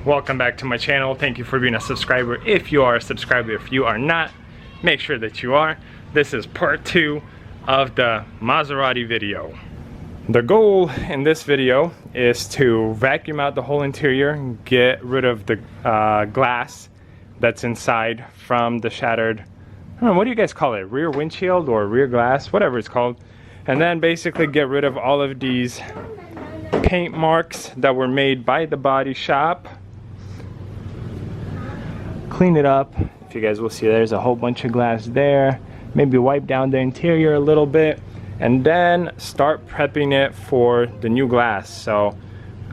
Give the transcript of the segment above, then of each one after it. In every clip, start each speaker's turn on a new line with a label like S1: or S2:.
S1: welcome back to my channel. Thank you for being a subscriber. If you are a subscriber, if you are not, make sure that you are. This is part 2 of the Maserati video. The goal in this video is to vacuum out the whole interior, get rid of the glass that's inside from the shattered, I don't know, what do you guys call it? Rear windshield or rear glass, whatever it's called. And then basically get rid of all of these paint marks that were made by the body shop. Clean it up. If you guys will see, there's a whole bunch of glass there. Maybe wipe down the interior a little bit and then start prepping it for the new glass. So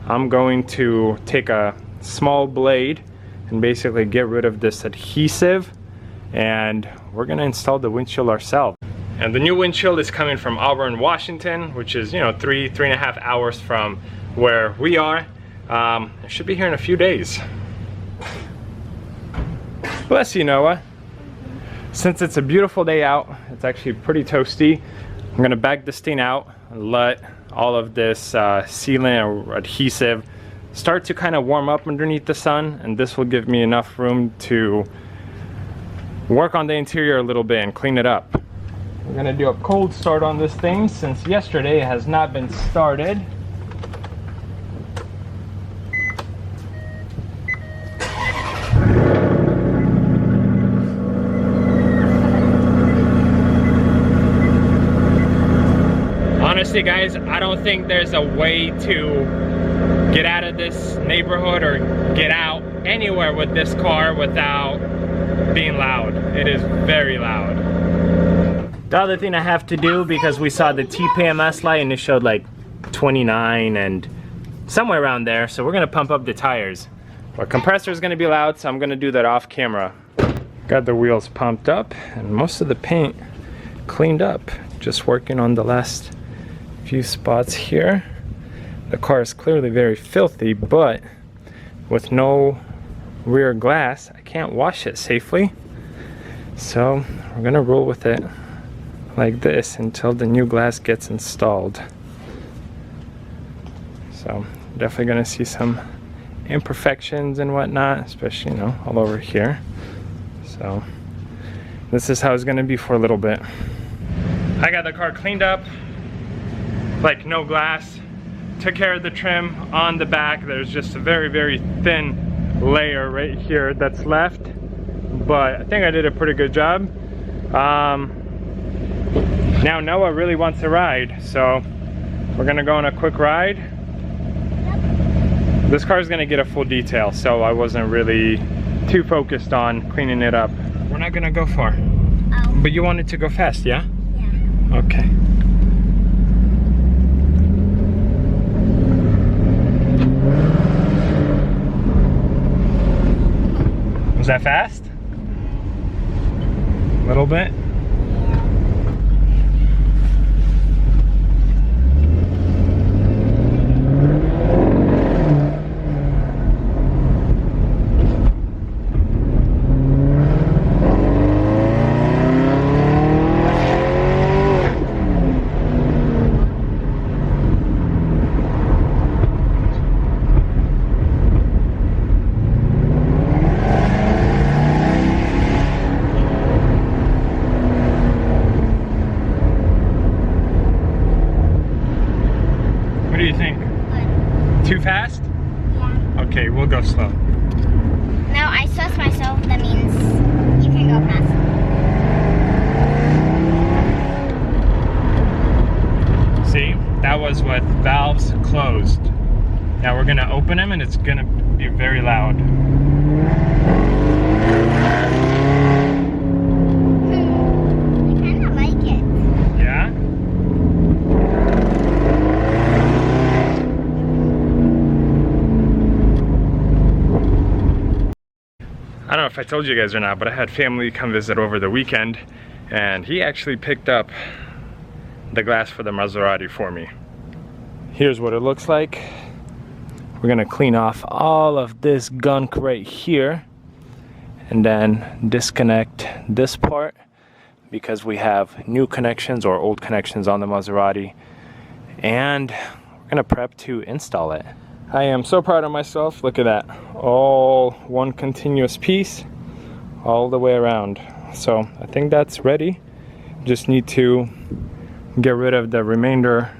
S1: I'm going to take a small blade and basically get rid of this adhesive, and we're gonna install the windshield ourselves. And the new windshield is coming from Auburn, Washington, which is, you know, three and a half hours from where we are. It should be here in a few days. Bless you, Noah. Since it's a beautiful day out, it's actually pretty toasty, I'm gonna back this thing out and let all of this sealant or adhesive start to kind of warm up underneath the sun, and this will give me enough room to work on the interior a little bit and clean it up. We're gonna do a cold start on this thing since yesterday it has not been started. Honestly, guys, I don't think there's a way to get out of this neighborhood or get out anywhere with this car without being loud. It is very loud. The other thing I have to do, because we saw the TPMS light and it showed like 29 and somewhere around there, so we're gonna pump up the tires. Our compressor is gonna be loud, so I'm gonna do that off camera. Got the wheels pumped up and most of the paint cleaned up. Just working on the last few spots here. The car is clearly very filthy, but with no rear glass, I can't wash it safely. So we're gonna roll with it like this until the new glass gets installed. So definitely gonna see some imperfections and whatnot, especially, you know, all over here. So this is how it's gonna be for a little bit. I got the car cleaned up, like no glass. Took care of the trim on the back. There's just a very, very thin layer right here that's left, but I think I did a pretty good job. Now Noah really wants a ride, so we're gonna go on a quick ride. This car is gonna get a full detail, so I wasn't really too focused on cleaning it up. We're not gonna go far. Oh. But you wanted to go fast, yeah? Yeah. Okay. Was that fast? A little bit? Too fast? Yeah. Okay, we'll go slow.
S2: No, I sus myself. That means you can go fast.
S1: See, that was with valves closed. Now we're gonna open them and it's gonna be very loud.
S2: I kind of like it.
S1: Yeah? I don't know if I told you guys or not, but I had family come visit over the weekend, and he actually picked up the glass for the Maserati for me. Here's what it looks like. We're gonna clean off all of this gunk right here and then disconnect this part because we have new connections or old connections on the Maserati, and we're gonna prep to install it. I am so proud of myself. Look at that. All one continuous piece all the way around. So I think that's ready. Just need to get rid of the remainder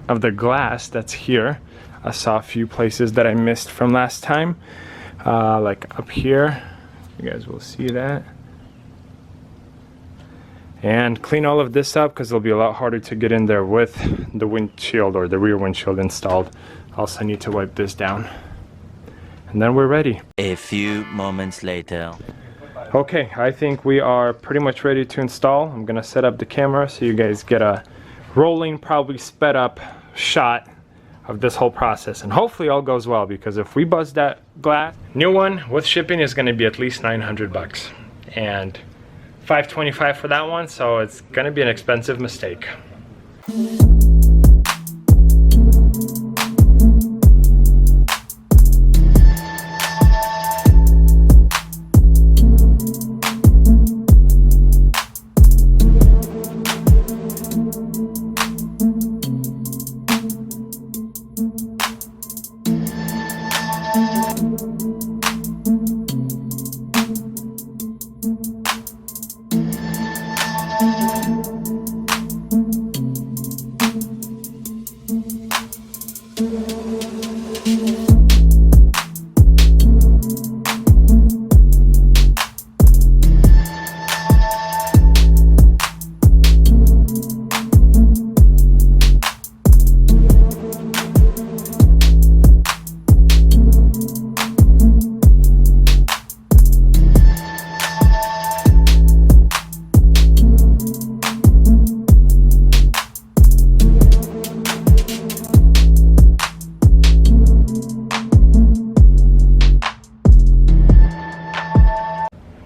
S1: of the glass that's here. I saw a few places that I missed from last time, like up here. You guys will see that. And clean all of this up because it'll be a lot harder to get in there with the windshield or the rear windshield installed. Also, I need to wipe this down. And then we're ready.
S3: A few moments later.
S1: Okay, I think we are pretty much ready to install. I'm gonna set up the camera so you guys get a rolling, probably sped up shot of this whole process. And hopefully all goes well, because if we buzz that glass, new one with shipping is gonna be at least 900 bucks. And $525 for that one, so it's gonna be an expensive mistake.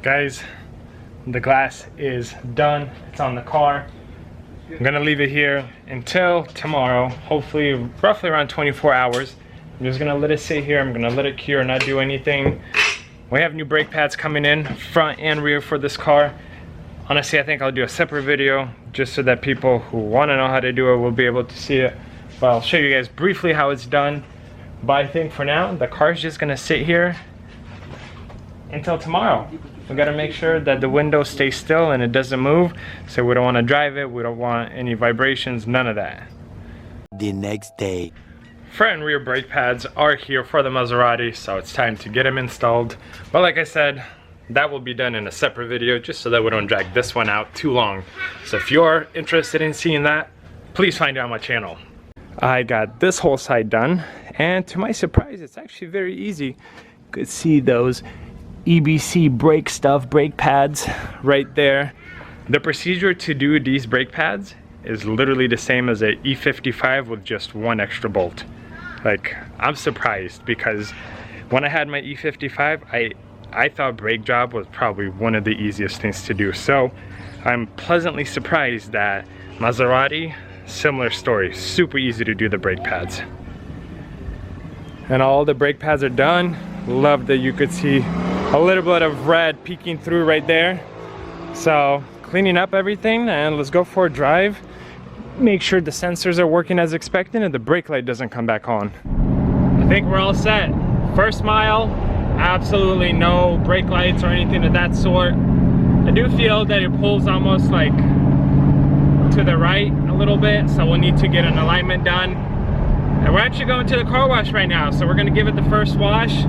S1: Guys, the glass is done. It's on the car. I'm gonna leave it here until tomorrow, hopefully roughly around 24 hours. I'm just gonna let it sit here. I'm gonna let it cure, not do anything. We have new brake pads coming in, front and rear for this car. Honestly, I think I'll do a separate video just so that people who wanna know how to do it will be able to see it. But I'll show you guys briefly how it's done. But I think for now, the car's just gonna sit here until tomorrow. We gotta make sure that the window stays still and it doesn't move. So we don't wanna drive it, we don't want any vibrations, none of that.
S3: The next day.
S1: Front and rear brake pads are here for the Maserati, so it's time to get them installed. But like I said, that will be done in a separate video just so that we don't drag this one out too long. So if you're interested in seeing that, please find it on my channel. I got this whole side done, and to my surprise, it's actually very easy. You could see those EBC brake stuff, brake pads right there. The procedure to do these brake pads is literally the same as a E55 with just one extra bolt. Like, I'm surprised because when I had my E55, I thought brake job was probably one of the easiest things to do. So I'm pleasantly surprised that Maserati, similar story, super easy to do the brake pads. And all the brake pads are done. Love that you could see a little bit of red peeking through right there. So cleaning up everything, and let's go for a drive. Make sure the sensors are working as expected and the brake light doesn't come back on. I think we're all set. First mile, absolutely no brake lights or anything of that sort. I do feel that it pulls almost like to the right a little bit, so we'll need to get an alignment done. And we're actually going to the car wash right now, so we're gonna give it the first wash.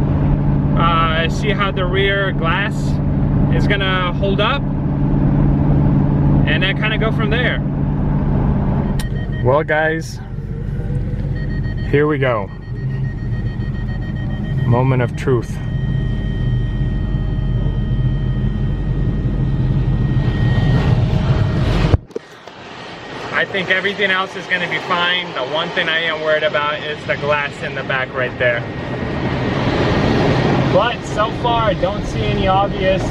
S1: See how the rear glass is gonna hold up, and then kind of go from there. Well guys, here we go. Moment of truth. I think everything else is gonna be fine. The one thing I am worried about is the glass in the back right there. But so far, I don't see any obvious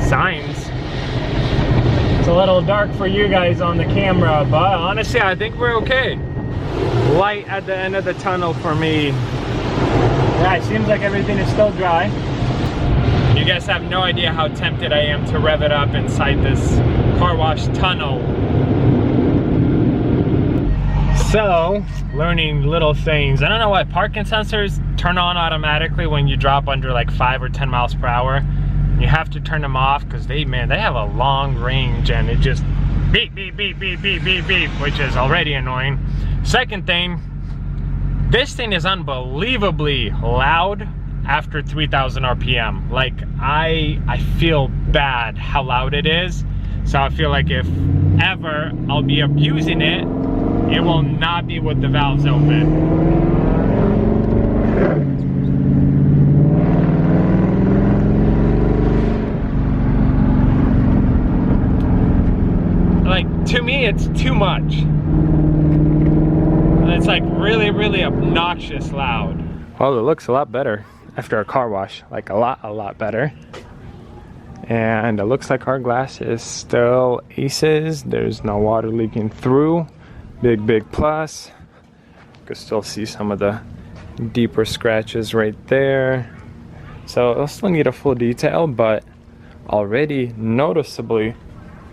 S1: signs. It's a little dark for you guys on the camera, but honestly, I think we're okay. Light at the end of the tunnel for me. Yeah, it seems like everything is still dry. You guys have no idea how tempted I am to rev it up inside this car wash tunnel. So, learning little things. I don't know why parking sensors turn on automatically when you drop under like 5 or 10 miles per hour. You have to turn them off because they have a long range and it just beep, beep, beep, beep, beep, beep, beep, which is already annoying. Second thing, this thing is unbelievably loud after 3,000 RPM. Like, I feel bad how loud it is. So I feel like if ever I'll be abusing it, it will not be with the valves open. Like, to me, it's too much. It's like really obnoxious loud. Well, it looks a lot better after a car wash, like a lot better. And it looks like our glass is still aces. There's no water leaking through. Big plus. You can still see some of the deeper scratches right there. So it'll still need a full detail, but already noticeably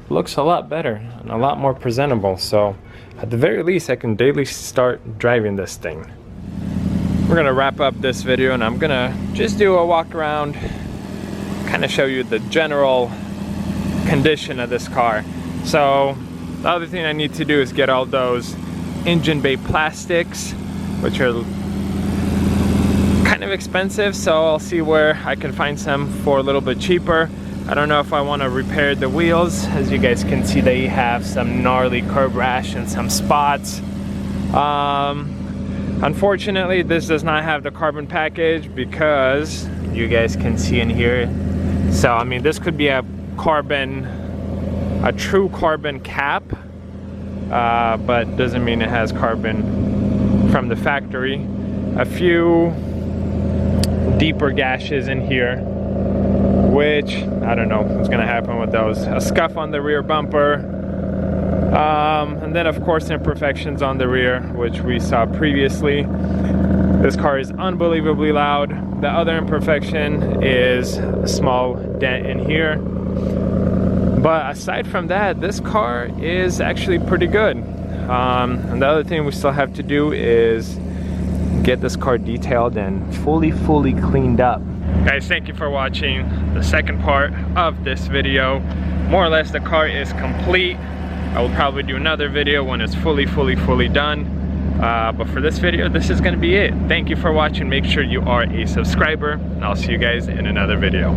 S1: looks a lot better and a lot more presentable. So at the very least, I can daily start driving this thing. We're gonna wrap up this video and I'm gonna just do a walk around, kind of show you the general condition of this car. So the other thing I need to do is get all those engine bay plastics, which are kind of expensive, so I'll see where I can find some for a little bit cheaper. I don't know if I want to repair the wheels. As you guys can see, they have some gnarly curb rash and some spots. Unfortunately, this does not have the carbon package because you guys can see in here. So I mean, this could be a true carbon cap, but doesn't mean it has carbon from the factory. A few deeper gashes in here, which I don't know what's gonna happen with those. A scuff on the rear bumper, and then of course imperfections on the rear, which we saw previously. This car is unbelievably loud. The other imperfection is a small dent in here. But aside from that, this car is actually pretty good. And the other thing we still have to do is get this car detailed and fully cleaned up. Guys, thank you for watching the second part of this video. More or less, the car is complete. I will probably do another video when it's fully done. But for this video, this is gonna be it. Thank you for watching. Make sure you are a subscriber, and I'll see you guys in another video.